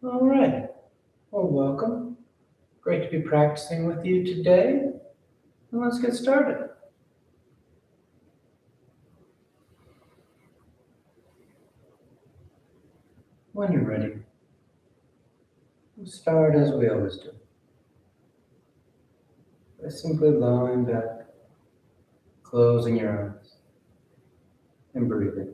All right. Well, welcome. Great to be practicing with you today. And let's get started. When you're ready, we'll start as we always do, by simply lying back, closing your eyes, and breathing.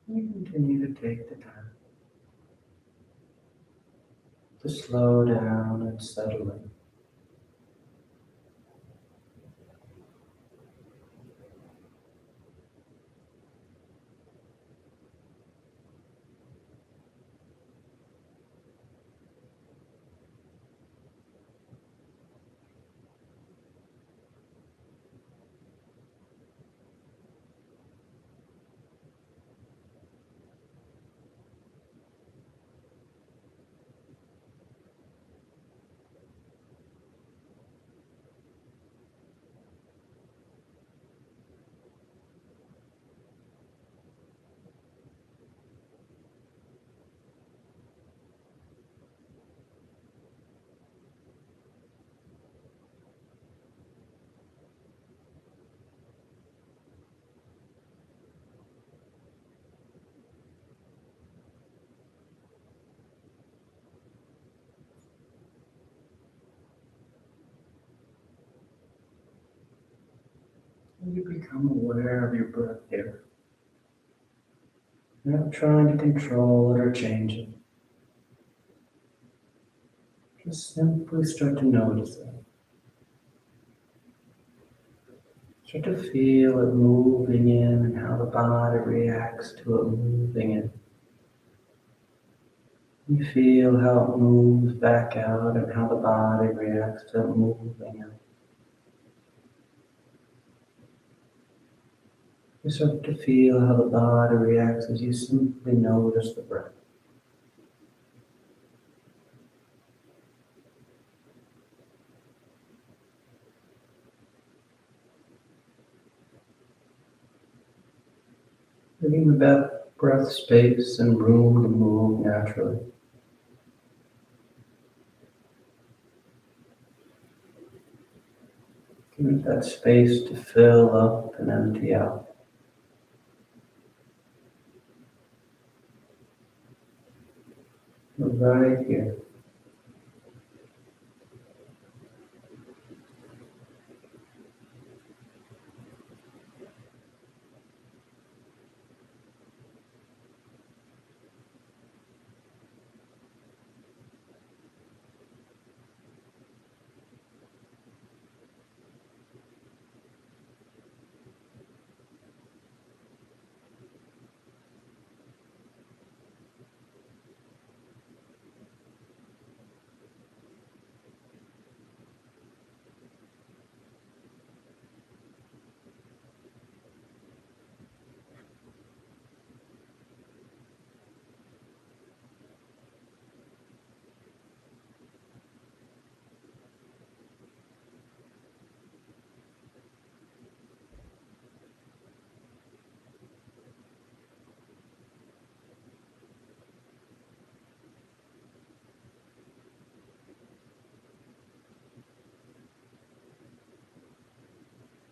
You continue to take the time to slow down and settle in. And you become aware of your breath here. You're not trying to control it or change it. Just simply start to notice it. Start to feel it moving in and how the body reacts to it moving in. You feel how it moves back out and how the body reacts to it moving out. You start to feel how the body reacts as you simply notice the breath. Giving the breath space and room to move naturally. Give it that space to fill up and empty out. You're right here.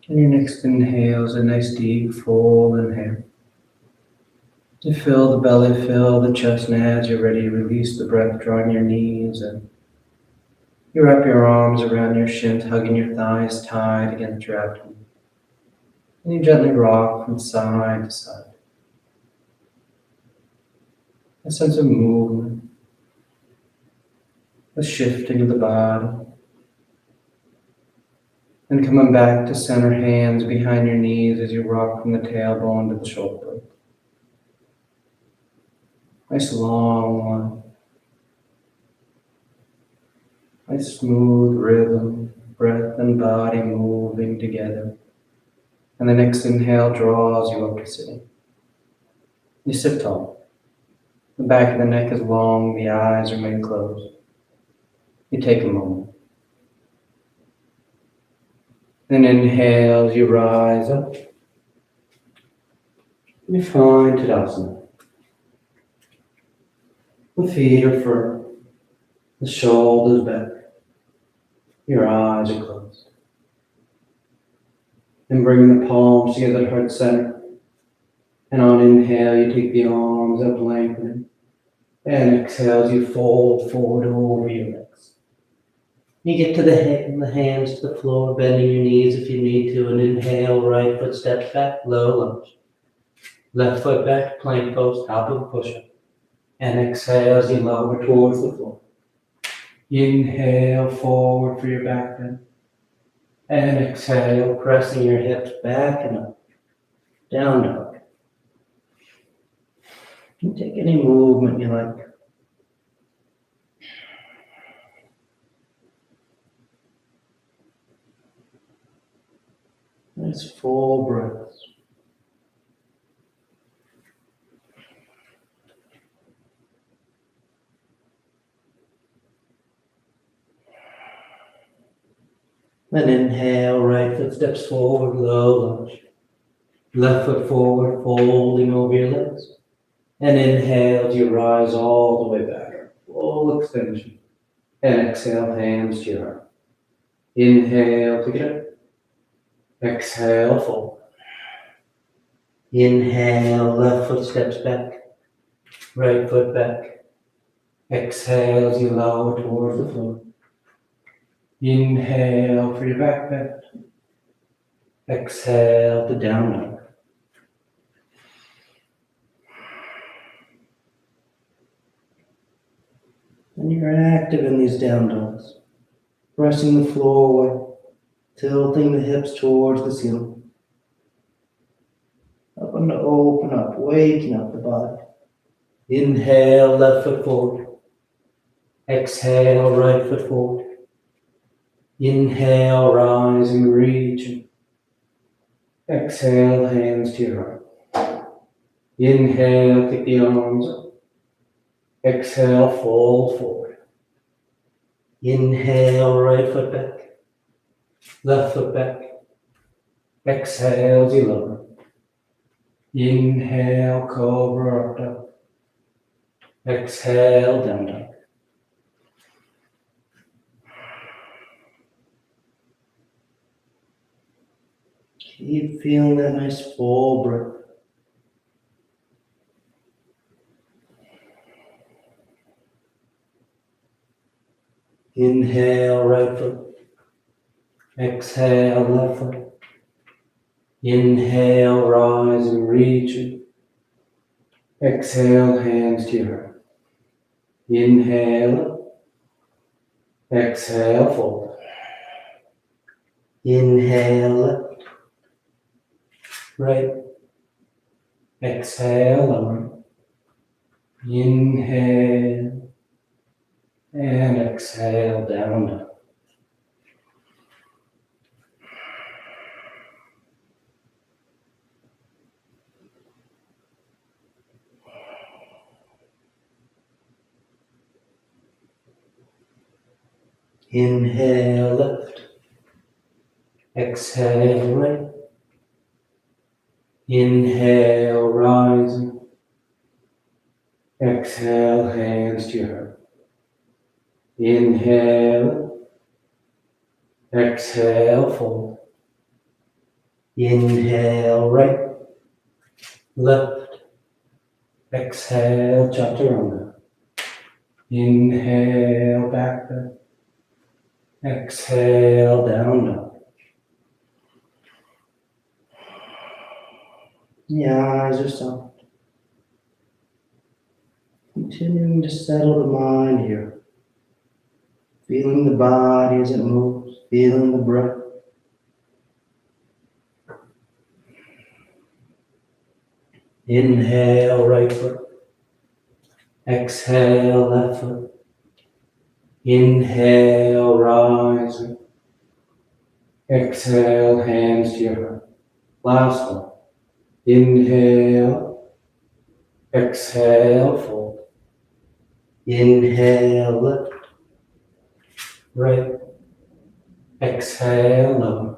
And your next inhale is a nice deep full inhale. You fill the belly, fill the chest, and as you're ready, release the breath, drawing your knees in. You wrap your arms around your shins, hugging your thighs tight against your abdomen. And you gently rock from side to side. A sense of movement, a shifting of the body. And coming back to center, hands behind your knees as you rock from the tailbone to the shoulder blade. Nice long one. Nice smooth rhythm, breath and body moving together. And the next inhale draws you up to sitting. You sit tall. The back of the neck is long, the eyes remain closed. You take a moment. Then inhale as you rise up. You find Tadasana. The feet are firm. The shoulders back. Your eyes are closed. And bring the palms together at heart center. And on inhale, you take the arms up, lengthening. And exhale as you fold forward over your legs. You get to the hands to the floor, bending your knees if you need to. And inhale, right foot steps back, low lunge. Left foot back, plank pose, top of push-up. And exhale as you lower towards the floor. Inhale forward for your back bend. And exhale, pressing your hips back and up. Down dog. You can take any movement you like. Nice full breaths. Then inhale, right foot steps forward, low lunge. Left foot forward, folding over your legs. And inhale as you rise all the way back. Full extension. And exhale, hands to your heart. Inhale to get up. Exhale, fold. Inhale, left foot steps back. Right foot back. Exhale as you lower towards the floor. Inhale for your back bend. Exhale to down dog. And you're active in these down dogs. Pressing the floor away, tilting the hips towards the ceiling. Up and open up, waking up the body. Inhale, left foot forward. Exhale, right foot forward. Inhale, rising, reaching. Exhale, hands to your heart. Inhale, kick the arms up. Exhale, fold forward. Inhale, right foot back. Left foot back. Exhale as you lower. Inhale, cobra up dog. Exhale, down dog. Keep feeling that nice full breath. Inhale, right foot. Exhale, left foot. Inhale, rise and reach. Exhale, hands to your heart. Inhale. Exhale, fold. Inhale, left. Right. Exhale, lower. Inhale. And exhale, down dog. Inhale, left. Exhale, right. Inhale, rising. Exhale, hands to your heart. Inhale. Exhale, fold. Inhale, right, left. Exhale, chaturanga. Inhale, back bend. Exhale, down dog. The eyes are soft. Continuing to settle the mind here. Feeling the body as it moves, feeling the breath. Inhale, right foot. Exhale, left foot. Inhale, rising. Exhale, hands to your heart. Last one. Inhale. Exhale, fold. Inhale, lift. Right. Exhale, lower.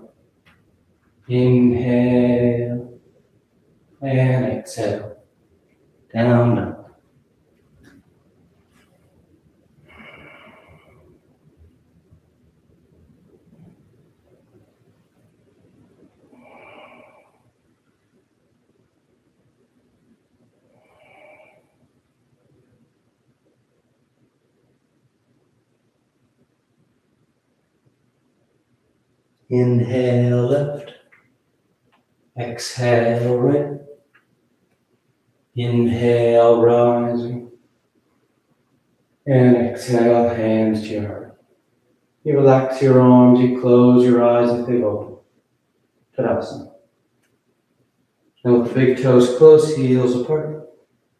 Inhale. And exhale. Down, down. Inhale, lift. Exhale, right. Inhale, rising. And exhale, hands to your heart. You relax your arms, you close your eyes if they've opened. Tadasana. Now with the big toes close, heels apart.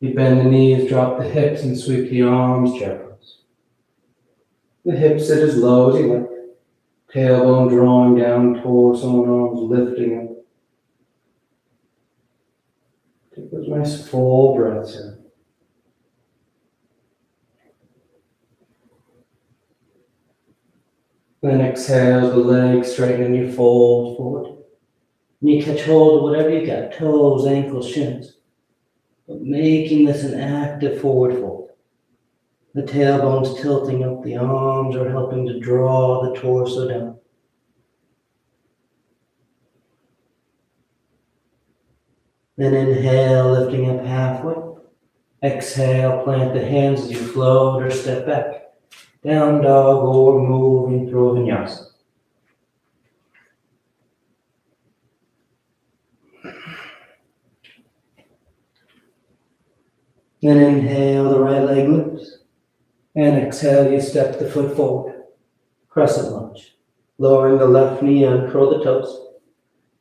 You bend the knees, drop the hips, and sweep the arms, chair pose. The hips sit as low as you like. Tailbone drawing down, torso and arms lifting up. Take those nice full breaths in. Then exhale, the legs straighten and you fold forward. And you catch hold of whatever you got, toes, ankles, shins. But making this an active forward fold. The tailbone's tilting up, the arms are helping to draw the torso down. Then inhale, lifting up halfway. Exhale, plant the hands as you float or step back. Down dog or moving through vinyasa. Then inhale, the right leg lifts. And exhale, you step the foot forward. Crescent lunge. Lowering the left knee, uncurl the toes.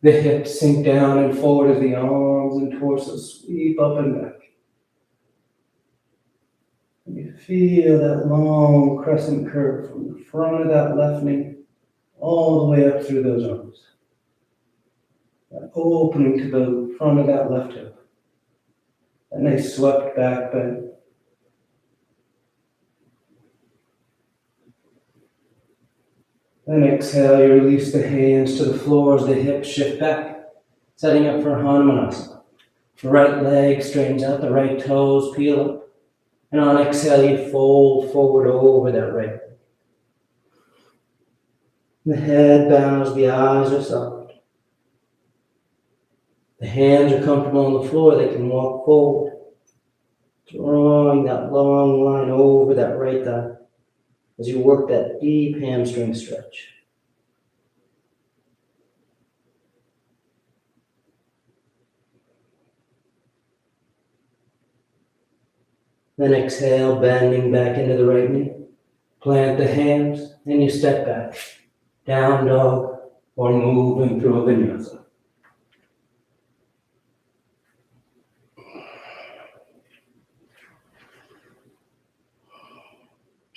The hips sink down and forward as the arms and torso sweep up and back. And you feel that long crescent curve from the front of that left knee all the way up through those arms. That opening to the front of that left hip. That nice swept back bend. Then exhale, you release the hands to the floor as the hips shift back, setting up for Hanumanasana. The right leg straightens out, the right toes peel up. And on exhale, you fold forward over that right leg. The head bows, the eyes are soft. The hands are comfortable on the floor, they can walk forward, drawing that long line over that right thigh as you work that deep hamstring stretch. Then exhale, bending back into the right knee. Plant the hands and you step back. Down dog or moving through a vinyasa.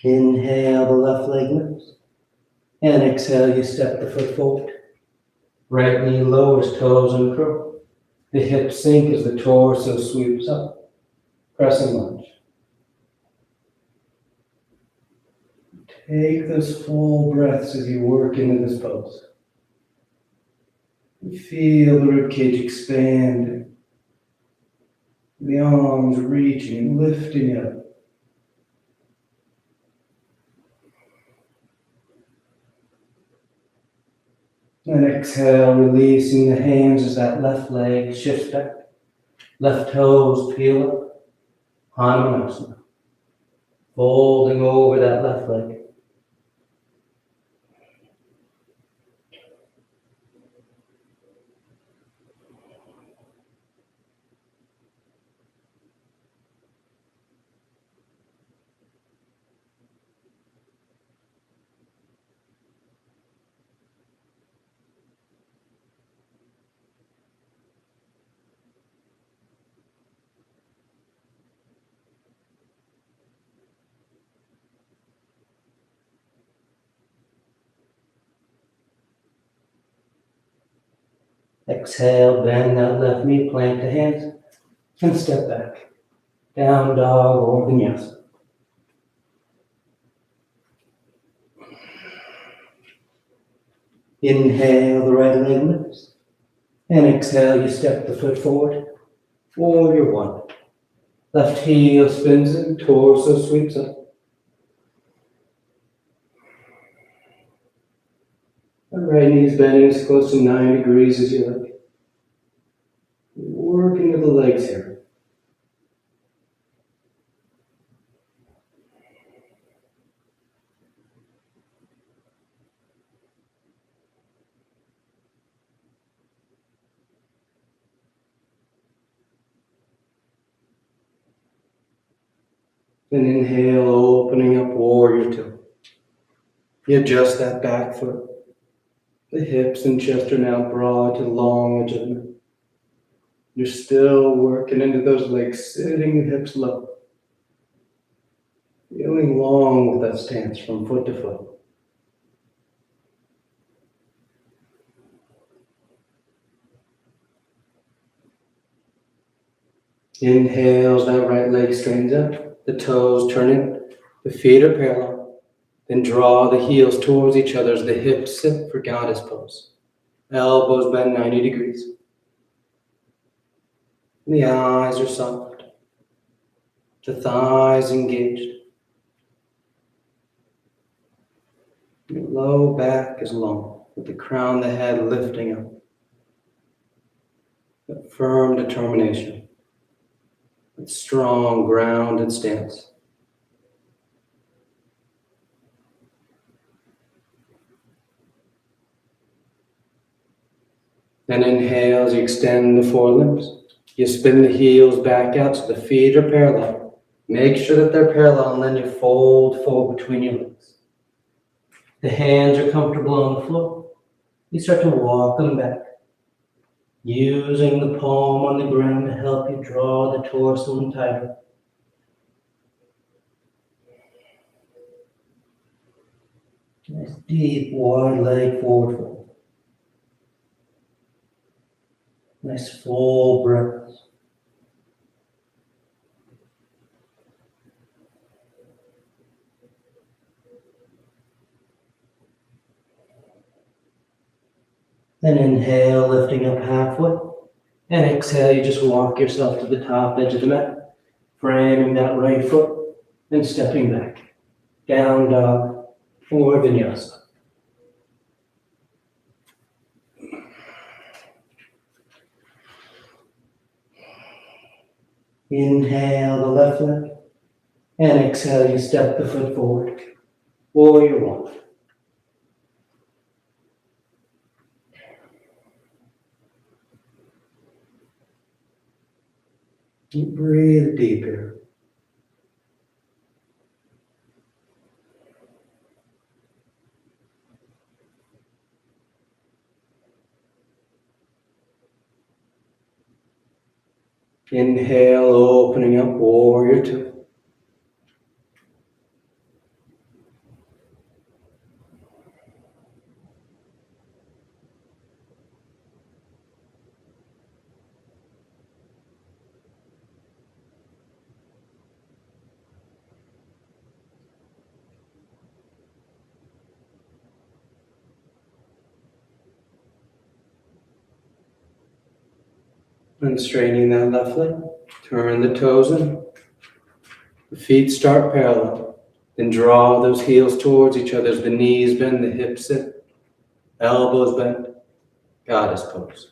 Inhale, the left leg lifts. And exhale, you step the foot forward. Right knee lowers, toes uncurl. The hips sink as the torso sweeps up. Crescent lunge. Take those full breaths as you work into this pose. Feel the ribcage expanding. The arms reaching, lifting up. And exhale, releasing the hands as that left leg shifts back. Left toes peel up. Hanumanasana. Folding over that left leg. Exhale, bend that left knee, plant the hands, and step back. Down dog or vinyasa. Inhale, the right leg lifts. And exhale, you step the foot forward. Warrior one. Left heel spins in, torso sweeps up. The right knee's bending as close to 9 degrees as you like. Working with the legs here. And inhale, opening up warrior two. You adjust that back foot. The hips and chest are now broad to the long edge of the mat. You're still working into those legs, sitting the hips low. Feeling long with that stance from foot to foot. Inhale, that right leg straightens up. The toes turn in. The feet are parallel. Then draw the heels towards each other as the hips sit for goddess pose. Elbows bend 90 degrees. The eyes are soft. The thighs engaged. Your low back is long, with the crown of the head lifting up. That firm determination. That strong, grounded stance. Then inhale as you extend the forelimbs. You spin the heels back out so the feet are parallel. Make sure that they're parallel and then you fold forward between your legs. The hands are comfortable on the floor. You start to walk them back. Using the palm on the ground to help you draw the torso in tighter. Nice deep wide leg forward fold. Nice full breaths. Then inhale, lifting up halfway. And exhale, you just walk yourself to the top edge of the mat, framing that right foot and stepping back. Down dog or vinyasa. Inhale the left leg. And exhale, you step the foot forward. Warrior one. Breathe deep here. Inhale, opening up, warrior two. And straightening that left leg, turn the toes in. The feet start parallel. Then draw those heels towards each other as the knees bend, the hips sit, elbows bend. goddess pose.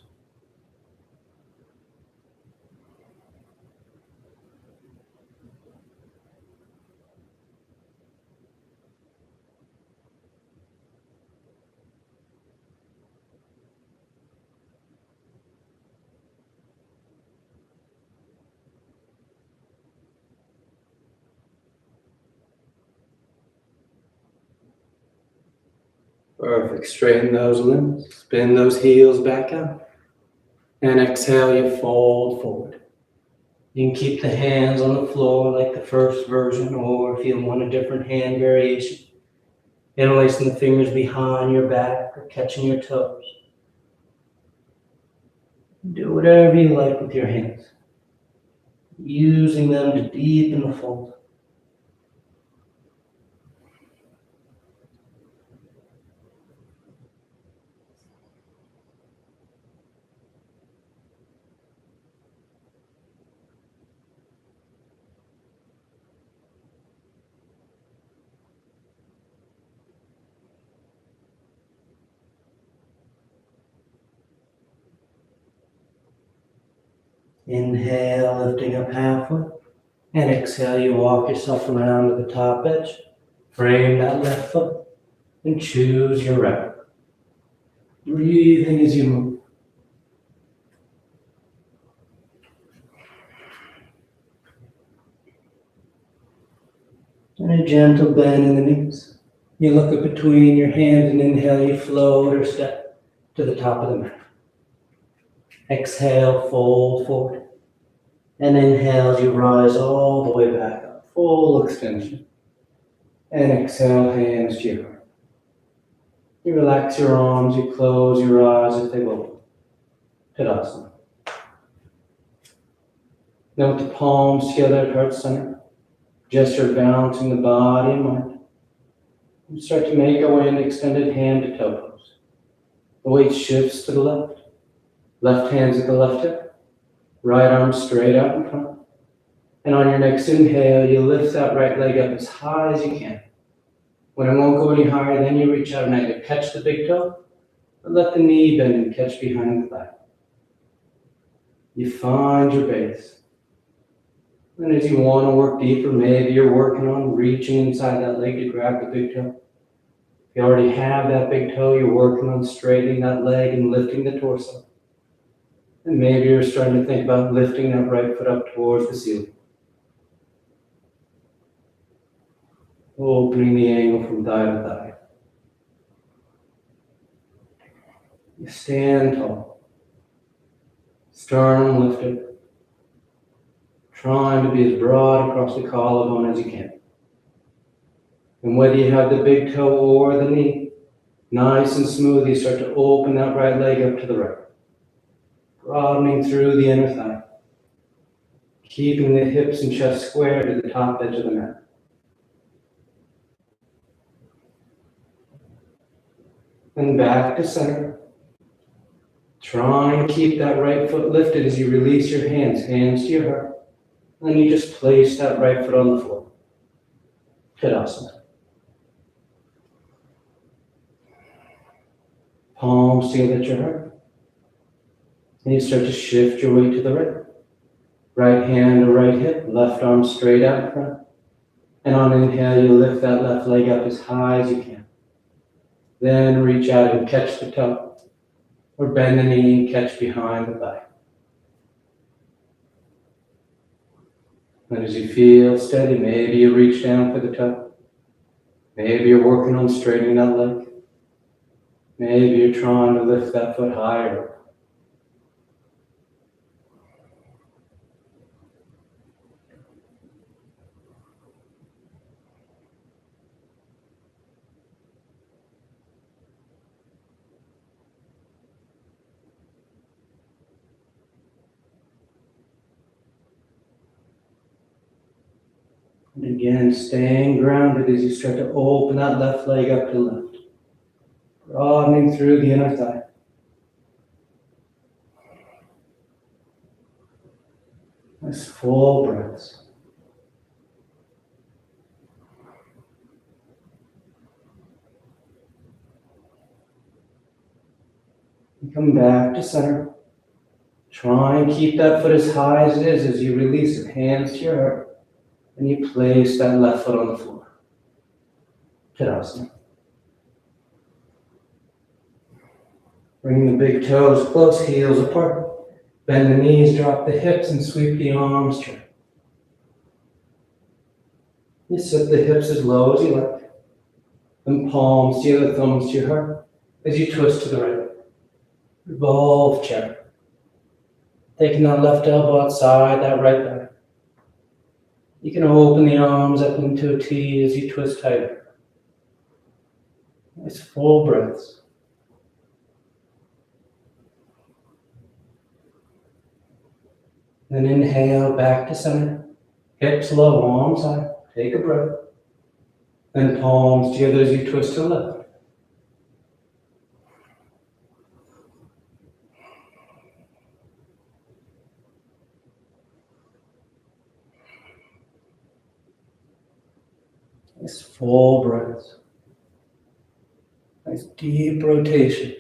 Perfect. Straighten those limbs. Spin those heels back up. And exhale, you fold forward. You can keep the hands on the floor like the first version, or if you want a different hand variation, interlacing the fingers behind your back or catching your toes. Do whatever you like with your hands, using them to deepen the fold. Inhale, lifting up halfway, and exhale, you walk yourself around to the top edge. Frame that left foot, and choose your right. Breathing as you move. And a gentle bend in the knees. You look up between your hands and inhale, you float or step to the top of the mat. Exhale, fold forward. And inhale, you rise all the way back up, full extension. And exhale, hands to your heart. You relax your arms, you close your eyes if they will. Tadasana. Now with the palms together at heart center, gesture balancing the body and mind. You start to make our way in the extended hand to toe pose. The weight shifts to the left. Left hand's at the left hip. Right arm straight out in front. And on your next inhale, you lift that right leg up as high as you can. When it won't go any higher, then you reach out and either catch the big toe or let the knee bend and catch behind the thigh. You find your base. And as you want to work deeper, maybe you're working on reaching inside that leg to grab the big toe. If you already have that big toe, you're working on straightening that leg and lifting the torso. And maybe you're starting to think about lifting that right foot up towards the ceiling. Opening the angle from thigh to thigh. You stand tall. Sternum lifted. Trying to be as broad across the collarbone as you can. And whether you have the big toe or the knee, nice and smooth, you start to open that right leg up to the right. Broadening through the inner thigh. Keeping the hips and chest square to the top edge of the mat. Then back to center. Try and keep that right foot lifted as you release your hands to your heart. And you just place that right foot on the floor. Tadasana. Palms together at your heart. And you start to shift your weight to the right. Right hand to right hip, left arm straight out in front. And on inhale, you lift that left leg up as high as you can. Then reach out and catch the toe. Or bend the knee and catch behind the thigh. And as you feel steady, maybe you reach down for the toe. Maybe you're working on straightening that leg. Maybe you're trying to lift that foot higher. And again, staying grounded as you start to open that left leg up to the left. Broadening through the inner thigh. Nice full breaths. And come back to center. Try and keep that foot as high as it is as you release it, hands to your heart, and you place that left foot on the floor. Tadasana. Bring the big toes close, heels apart. Bend the knees, drop the hips, and sweep the arms straight. You sit the hips as low as you like. And palms to the thumbs to your heart as you twist to the right. Revolve chair. Taking that left elbow outside that right thigh. You can open the arms up into a T as you twist tighter. Nice full breaths. Then inhale back to center. Hips low, arms high. Take a breath. Then palms together as you twist to the left. Nice full breaths. Nice deep rotation.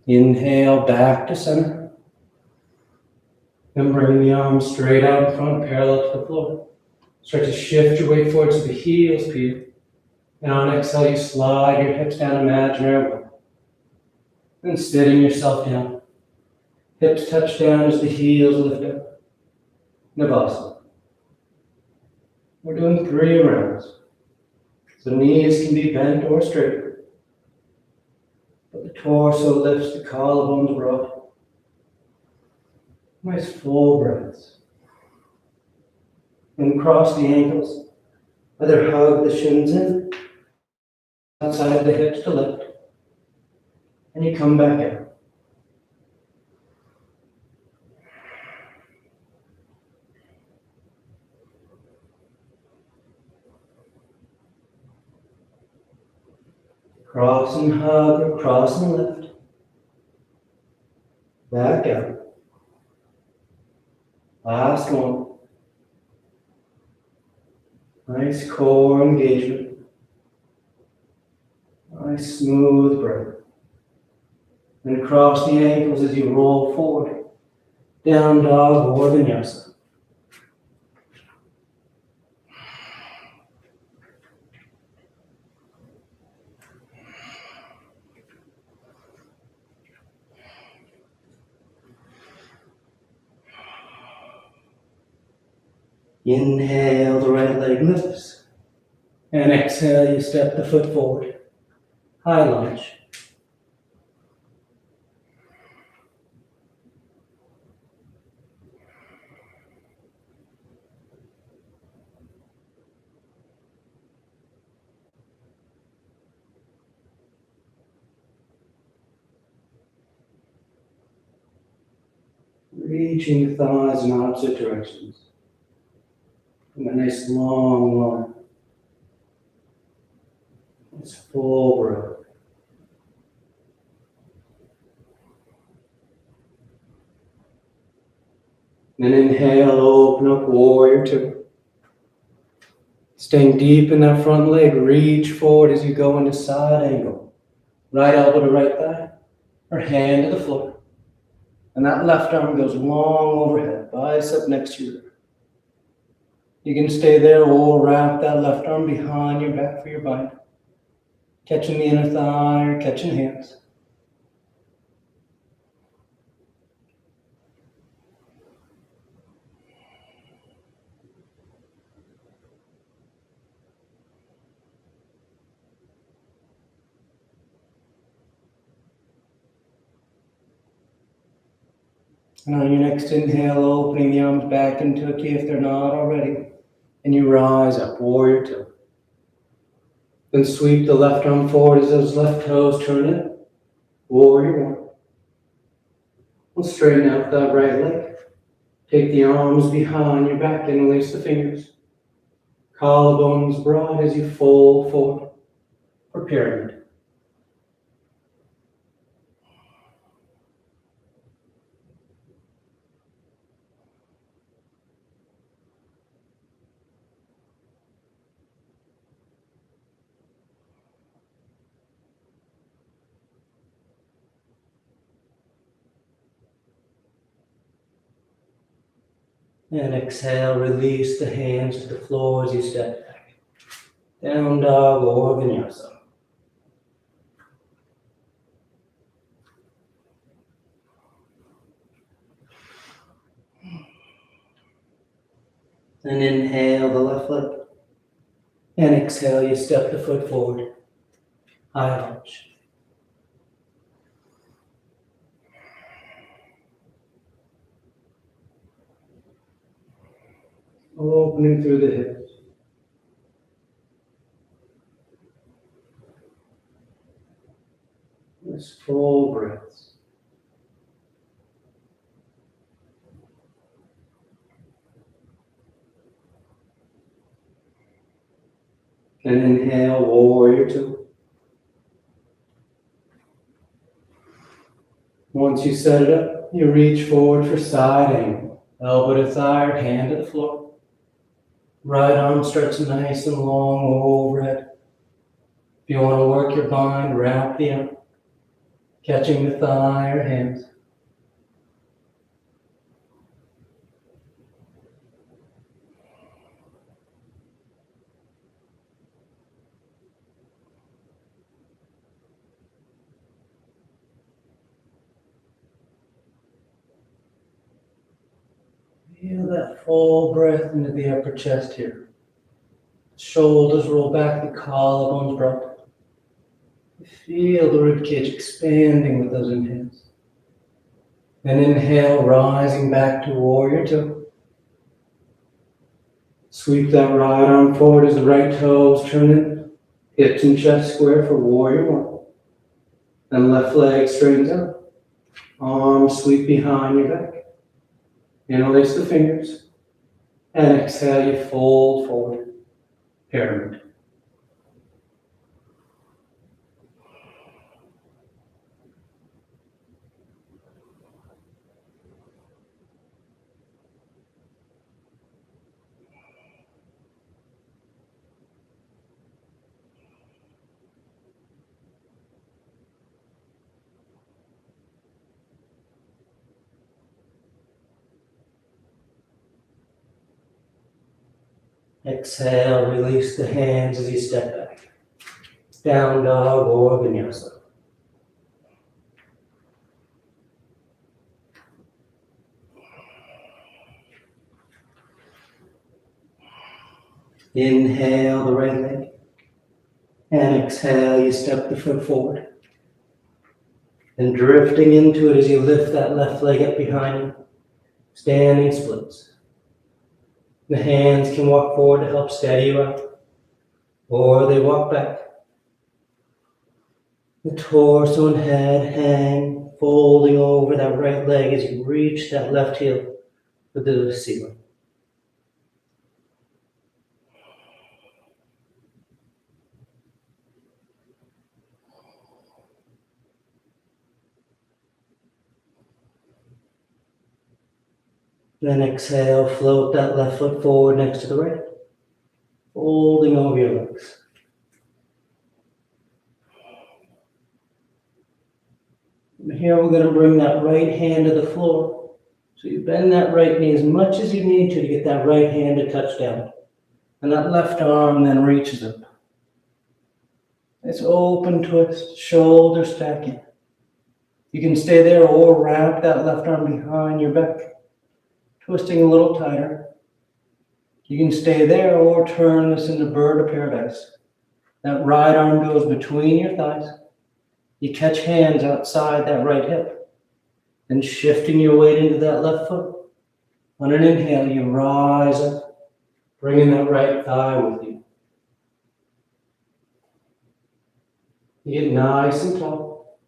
Inhale back to center. Then bring the arms straight out in front, parallel to the floor. Start to shift your weight forward so the heels peel. And on exhale, you slide your hips down imaginary way. Then steadying yourself down. Hips touch down as the heels lift up. Navasana. We're doing 3 rounds. So knees can be bent or straight. But the torso lifts, the collarbones broad. Nice full breaths. And cross the ankles. Either hug the shins in, outside the hips to lift. And you come back out. Cross and hug or cross and lift. Back out. Last one. Nice core engagement. Nice smooth breath. And cross the ankles as you roll forward. Down dog or vinyasa. Inhale, the right leg lifts. And exhale, you step the foot forward. High lunge. Reaching the thighs in opposite directions. And a nice long line. Nice full breath. Then inhale, open up, warrior 2. Staying deep in that front leg, reach forward as you go into side angle. Right elbow to right thigh, or hand to the floor. And that left arm goes long overhead, bicep next to your rib. You can stay there or wrap that left arm behind your back for your bind. Catching the inner thigh or catching hands. And on your next inhale, opening the arms back into a T if they're not already. And you rise up, warrior 2. Then sweep the left arm forward as those left toes turn in. Warrior 1. We'll straighten out that right leg. Take the arms behind your back and release the fingers. Collarbones broad as you fold forward for pyramid. And exhale, release the hands to the floor as you step back. Down dog or vinyasa. And inhale the left leg. And exhale, you step the foot forward. High lunge. Opening through the hips. Just full breaths. And inhale, warrior two. Once you set it up, you reach forward for side angle. Elbow to thigh or hand to the floor. Right arm starts nice and long overhead. If you want to work your bind, wrap the arm, catching the thigh or hands. Feel that full breath into the upper chest here. Shoulders roll back, the collarbones drop. Feel the ribcage expanding with those inhales. And inhale, rising back to warrior two. Sweep that right arm forward as the right toes turn in. Hips and chest square for warrior one. Then left leg straightens out. Arms sweep behind your back. Interlace the fingers. And exhale, you fold forward. Pyramid. Exhale, release the hands as you step back. Down dog or vinyasa. Inhale the right leg. And exhale, you step the foot forward. And drifting into it as you lift that left leg up behind you. Standing splits. The hands can walk forward to help steady you up. Or they walk back. The torso and head hang, folding over that right leg as you reach that left heel to the ceiling. Then exhale, float that left foot forward next to the right, folding over your legs. From here, we're going to bring that right hand to the floor. So you bend that right knee as much as you need to get that right hand to touch down. And that left arm then reaches up. It's open twist, shoulder stacking. You can stay there or wrap that left arm behind your back, twisting a little tighter. You can stay there or turn this into bird of paradise. That right arm goes between your thighs. You catch hands outside that right hip. Then shifting your weight into that left foot. On an inhale, you rise up, bringing that right thigh with you. You get nice and tall.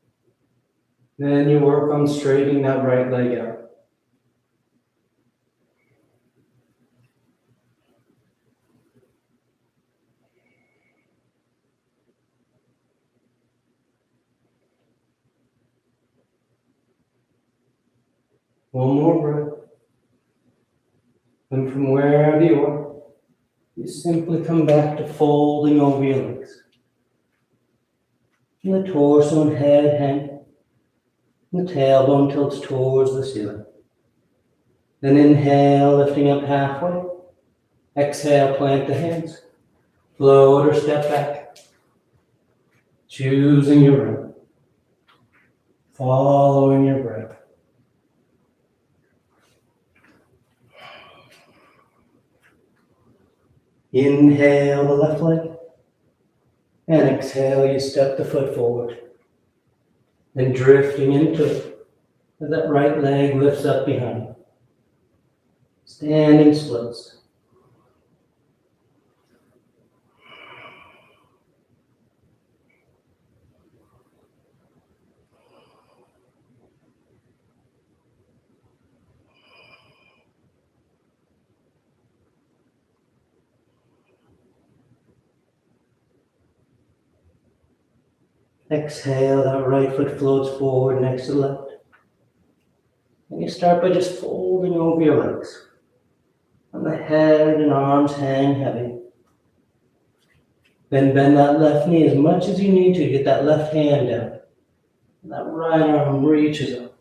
Then you work on straightening that right leg out. One more breath. And from wherever you are, you simply come back to folding over your legs. And the torso and head hang. And the tailbone tilts towards the ceiling. Then inhale, lifting up halfway. Exhale, plant the hands. Float or step back. Choosing your breath. Following your breath. Inhale the left leg. And exhale, you step the foot forward. Then drifting into it. As that right leg lifts up behind you. Standing splits. Exhale, that right foot floats forward next to the left. And you start by just folding over your legs. And the head and arms hang heavy. Then bend that left knee as much as you need to get that left hand down. And that right arm reaches up.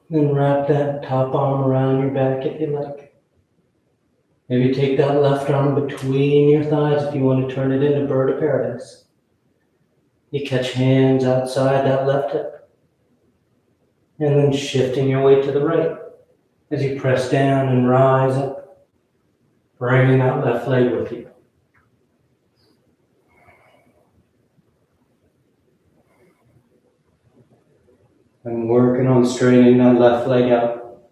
Then wrap that top arm around your back if you like. Maybe take that left arm between your thighs if you want to turn it into bird of paradise. You catch hands outside that left hip. And then shifting your weight to the right as you press down and rise up, bringing that left leg with you. And working on straightening that left leg out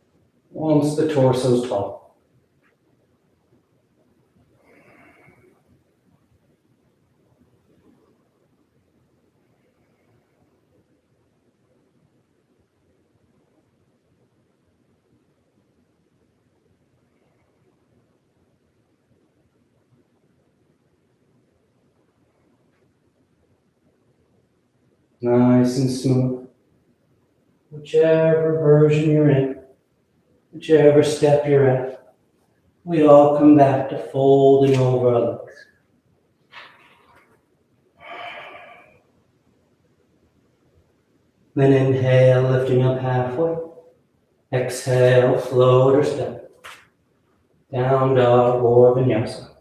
once the torso's tall. Nice and smooth. Whichever version you're in, whichever step you're at, we all come back to folding over our legs. Then inhale, lifting up halfway. Exhale, float or step. Down dog or vinyasa.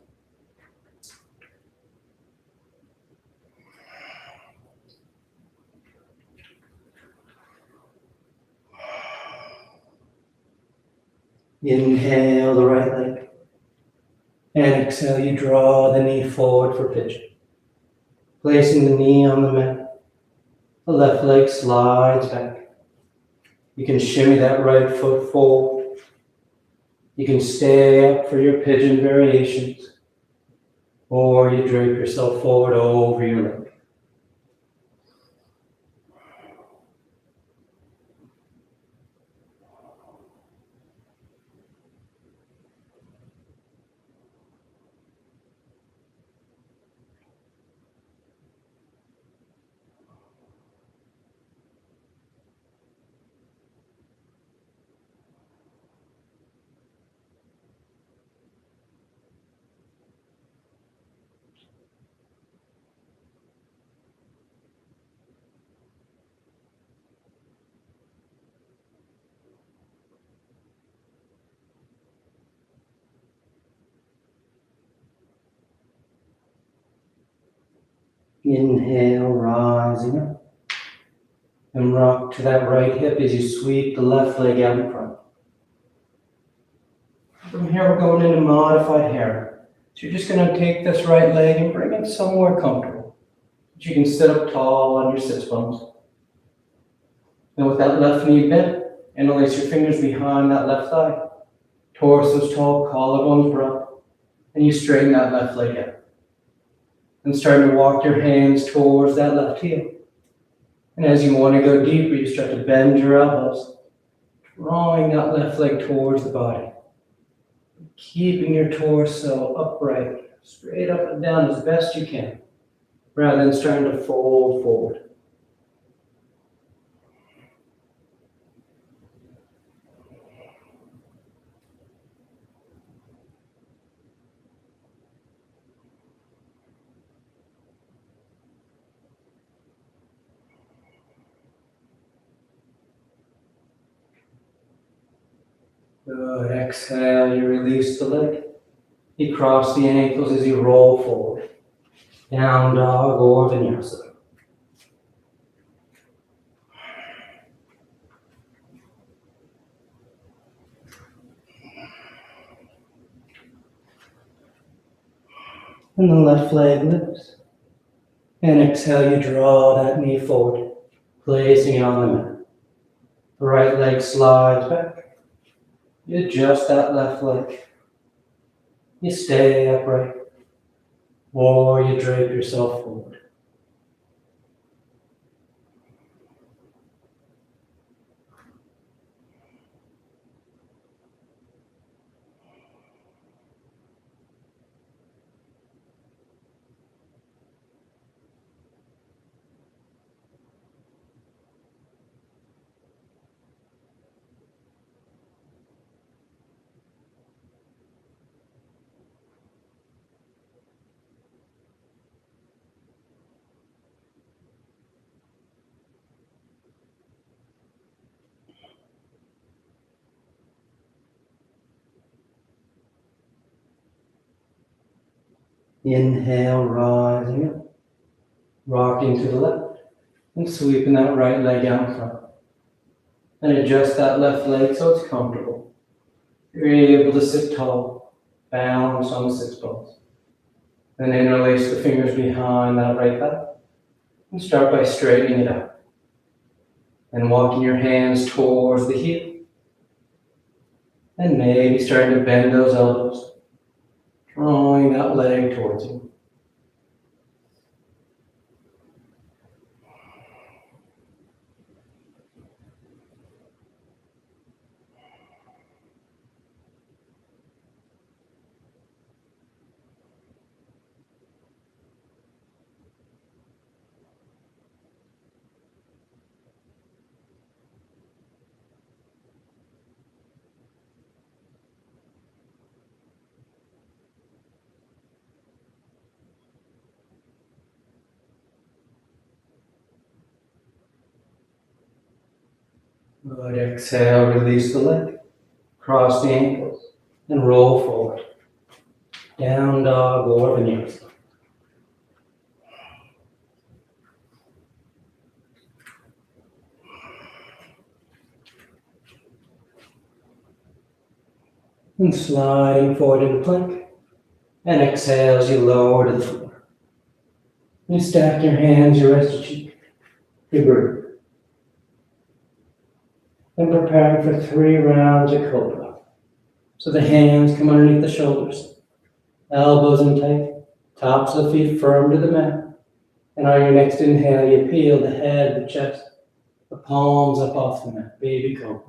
Inhale the right leg. And exhale, you draw the knee forward for pigeon. Placing the knee on the mat. The left leg slides back. You can shimmy that right foot forward. You can stay up for your pigeon variations. Or you drape yourself forward over your leg. Inhale, rising up. And rock to that right hip as you sweep the left leg out in front. From here, we're going into modified hare. So you're just going to take this right leg and bring it somewhere comfortable. But you can sit up tall on your sits bones. Then with that left knee bent, interlace your fingers behind that left thigh. Torso's tall, collarbones broad. And you straighten that left leg out. And start to walk your hands towards that left heel. And as you want to go deeper, you start to bend your elbows, drawing that left leg towards the body. Keeping your torso upright, straight up and down as best you can, rather than starting to fold forward. Good. Exhale, you release the leg. You cross the ankles as you roll forward. Down dog or vinyasa. And the left leg lifts. And exhale, you draw that knee forward, placing it on the mat. The right leg slides back. You adjust that left leg. You stay upright. Or you drape yourself forward. Inhale, rising up. Rocking to the left. And sweeping that right leg out front. And adjust that left leg so it's comfortable. You're able to sit tall. Balance on the sits bones. Then interlace the fingers behind that right thigh. And start by straightening it out. And walking your hands towards the heel. And maybe starting to bend those elbows. Drawing that leg towards you. Good. Exhale, release the leg. Cross the ankles and roll forward. Down dog or vinyasa. And sliding forward into plank. And exhale as you lower to the floor. You stack your hands, you rest your cheek. You breathe. And preparing for 3 rounds of cobra. So the hands come underneath the shoulders. Elbows in tight. Tops of the feet firm to the mat. And on your next inhale, you peel the head, the chest, the palms up off the mat. Baby cobra.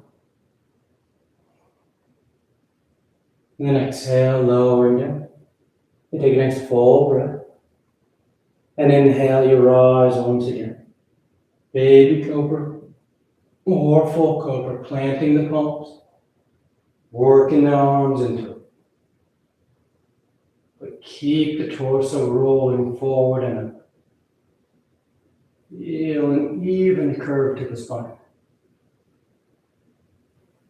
And then exhale, lowering down. You take a nice full breath. And inhale, you rise once again. Baby cobra or full cobra, planting the palms, working the arms into it. But keep the torso rolling forward and up. Feel an even curve to the spine.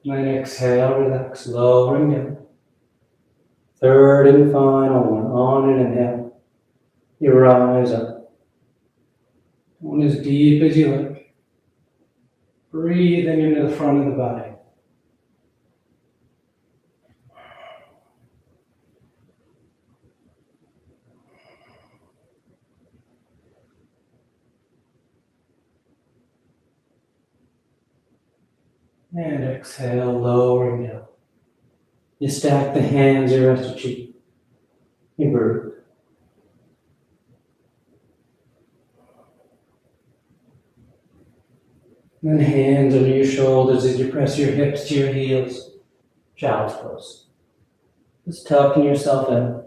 And then exhale, relax, lowering down. Third and final one, on an inhale. You rise up. One as deep as you like. Breathing into the front of the body. And exhale, lowering down. You stack the hands, you rest your cheek. You breathe. And then hands under your shoulders as you press your hips to your heels. Child's pose. Just tucking yourself in.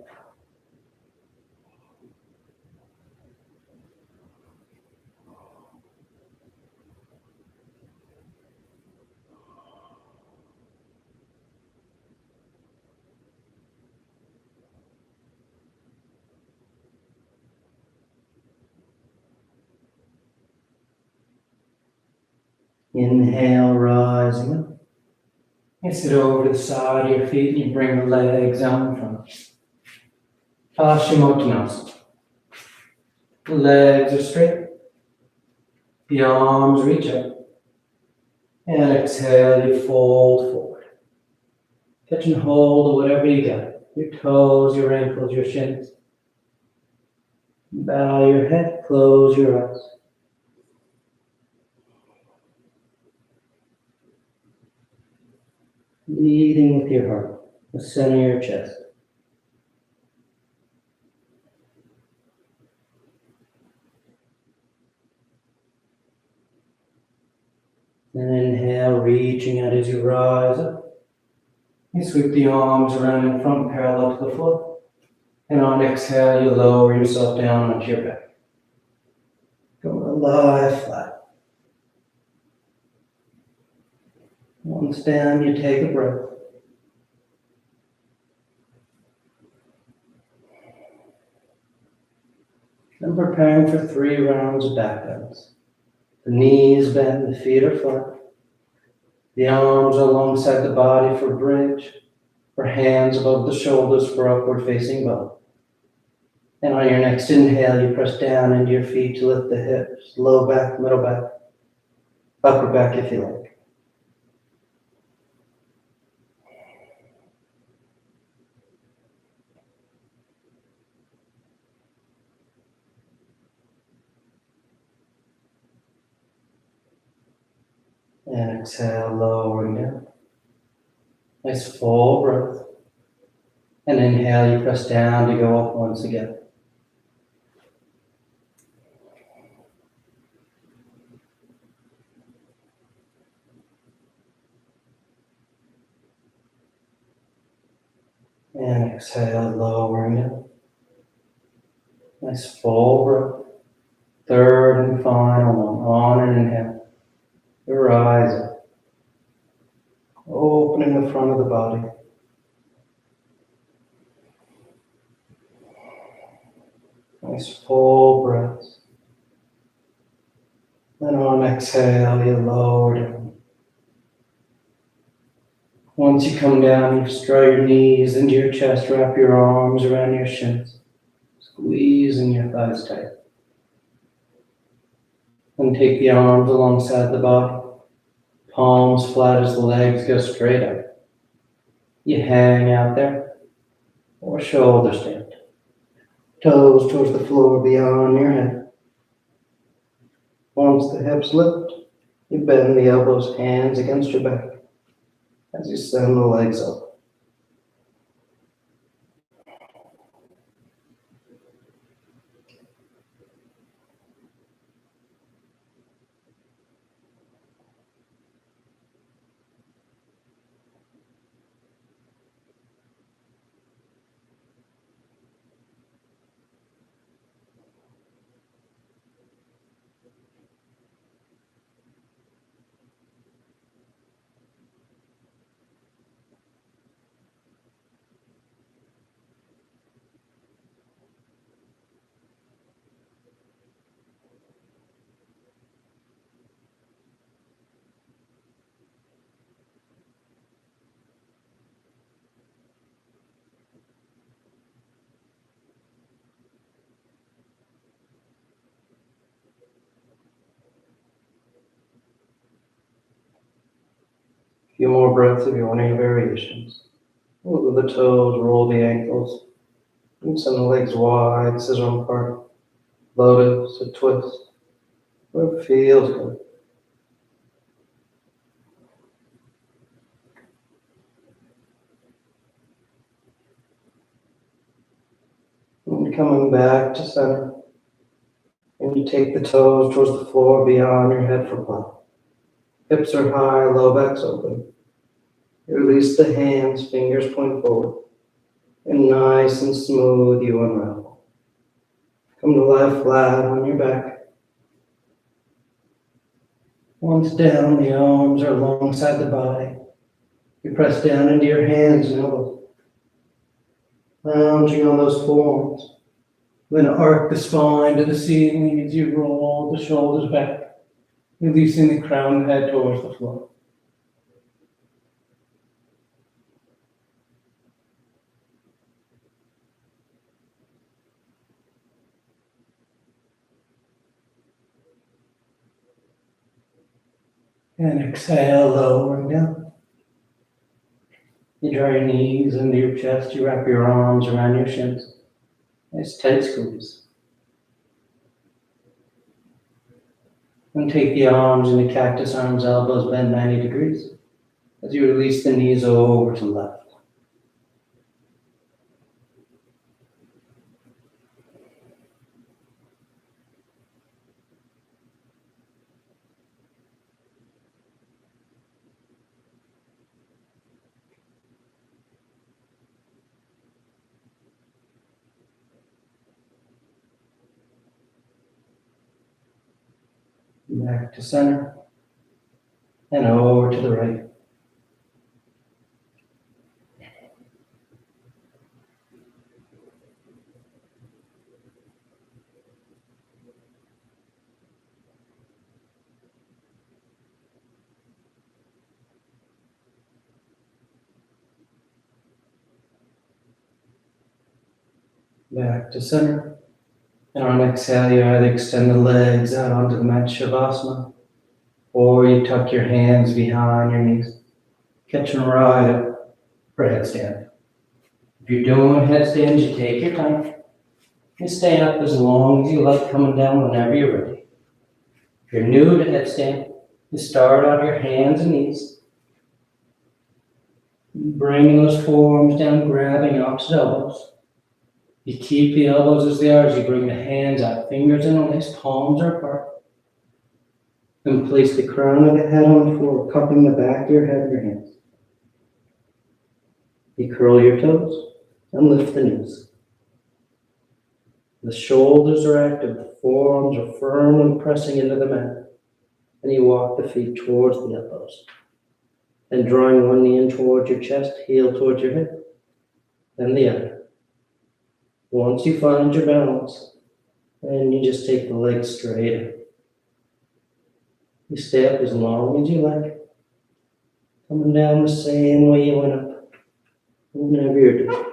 Inhale, rising up. You sit over the side of your feet and you bring the legs out in front. Paschimottanasana. The legs are straight. The arms reach up. And exhale, you fold forward. Catch and hold of whatever you got. Your toes, your ankles, your shins. Bow your head, close your eyes. Leading with your heart, the center of your chest. And inhale, reaching out as you rise up. You sweep the arms around in front, parallel to the floor. And on exhale, you lower yourself down onto your back. Go to lie flat. Once down, you take a breath. And preparing for 3 rounds of back bends. The knees bend, the feet are flat. The arms alongside the body for bridge, or hands above the shoulders for upward facing bow. And on your next inhale, you press down into your feet to lift the hips, low back, middle back, upper back if you like. And exhale, lowering down. Nice full breath. And inhale, you press down to go up once again. And exhale, lowering down. Nice full breath. Third and final one. On an inhale. Rising. Opening the front of the body. Nice full breaths. Then on exhale, you lower down. Once you come down, you straight your knees into your chest, wrap your arms around your shins, squeezing your thighs tight. And take the arms alongside the body, palms flat as the legs go straight up. You hang out there, or shoulder stand. Toes towards the floor beyond your head. Once the hips lift, you bend the elbows, hands against your back as you send the legs up. A few more breaths if you want any variations. Move the toes, roll the ankles. And send the legs wide, scissor them apart. Lotus, a twist. Whatever feels good. And coming back to center. And you take the toes towards the floor beyond your head for plow. Hips are high, low back's open. You release the hands, fingers point forward. And nice and smooth, you unravel. Come to lie flat on your back. Once down, the arms are alongside the body. You press down into your hands and elbows. Lounging on those forearms. Then arc the spine to the ceiling as you roll the shoulders back, releasing the crown and head towards the floor. And exhale, lowering down. You draw your knees into your chest, you wrap your arms around your shins. Nice tight squeeze. And take the arms into cactus arms, elbows bend 90 degrees as you release the knees over to the left. Back to center and over to the right. Back to center. And on exhale, you either extend the legs out onto the mat Shavasana, or you tuck your hands behind your knees, catching right up for headstand. If you're doing headstands, you take your time. You stay up as long as you like, coming down whenever you're ready. If you're new to headstand, you start on your hands and knees, bringing those forearms down, grabbing opposite elbows. You keep the elbows as they are as you bring the hands out, fingers in the lace, palms are apart. Then place the crown of the head on the floor, cupping the back of your head in your hands. You curl your toes and lift the knees. The shoulders are active, the forearms are firmly pressing into the mat, and you walk the feet towards the elbows. Then drawing one knee in towards your chest, heel towards your hip, then the other. Once you find your balance, then you just take the legs straight up. You stay up as long as you like, coming down the same way you went up, whenever you're done.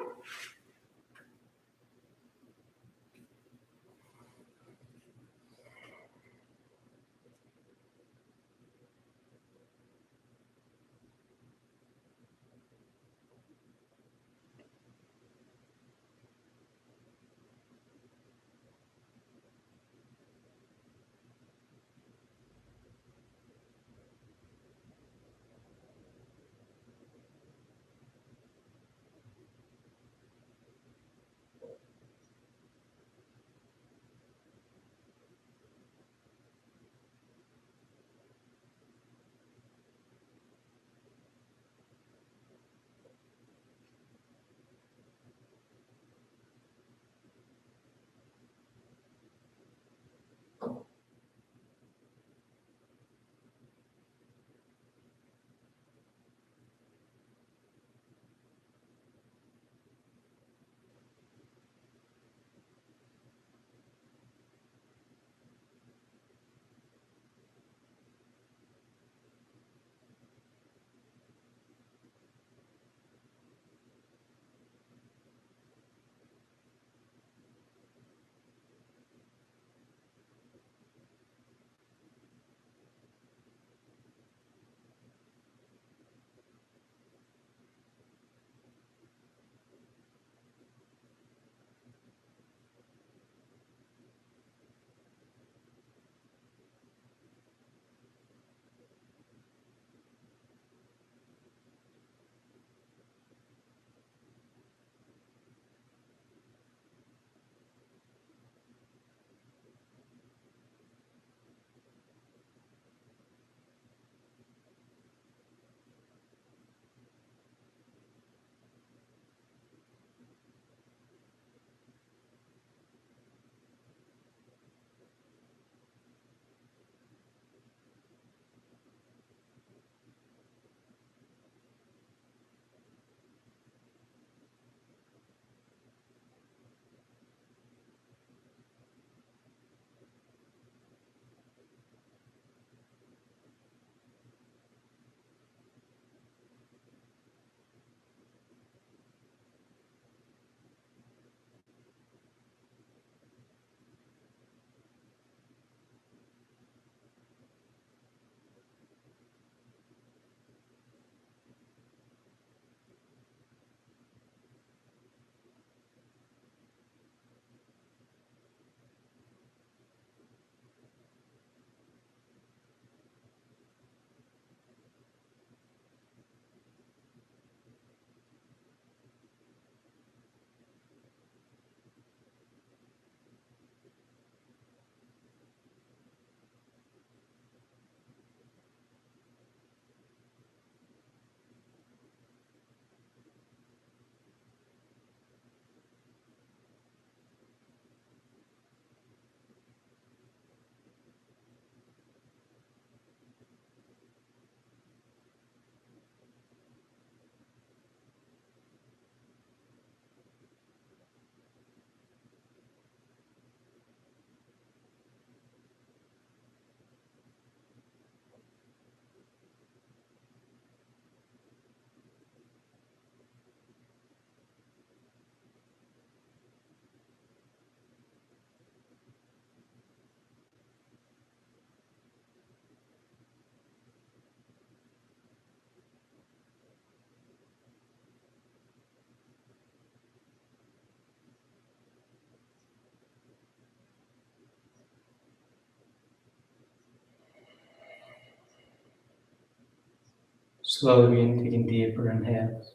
Slowly begin taking deeper inhales,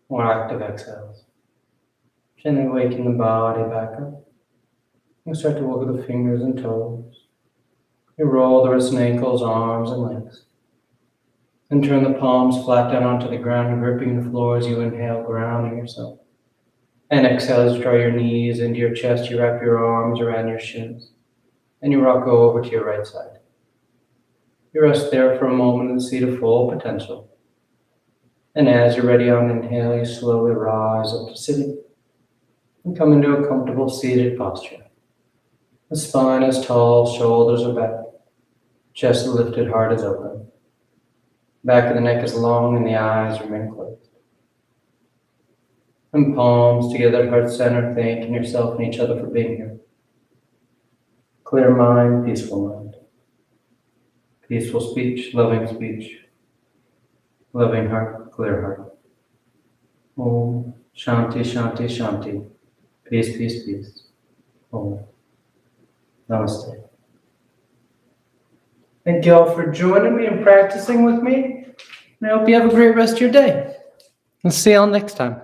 more active exhales. Gently waking the body back up. You start to wiggle the fingers and toes. You roll the wrists and ankles, arms and legs. Then turn the palms flat down onto the ground, gripping the floor as you inhale, grounding yourself. And exhale as you draw your knees into your chest. You wrap your arms around your shins. And you rock over to your right side. You rest there for a moment and see the full potential. And as you're ready on inhale, you slowly rise up to sitting and come into a comfortable seated posture. The spine is tall, shoulders are back, chest lifted, heart is open. Back of the neck is long and the eyes remain closed. And palms together, heart center, thanking yourself and each other for being here. Clear mind, peaceful mind. Peaceful speech, loving heart, clear heart. Om Shanti, Shanti, Shanti. Peace, peace, peace. Om. Namaste. Thank you all for joining me and practicing with me. And I hope you have a great rest of your day. We'll see you all next time.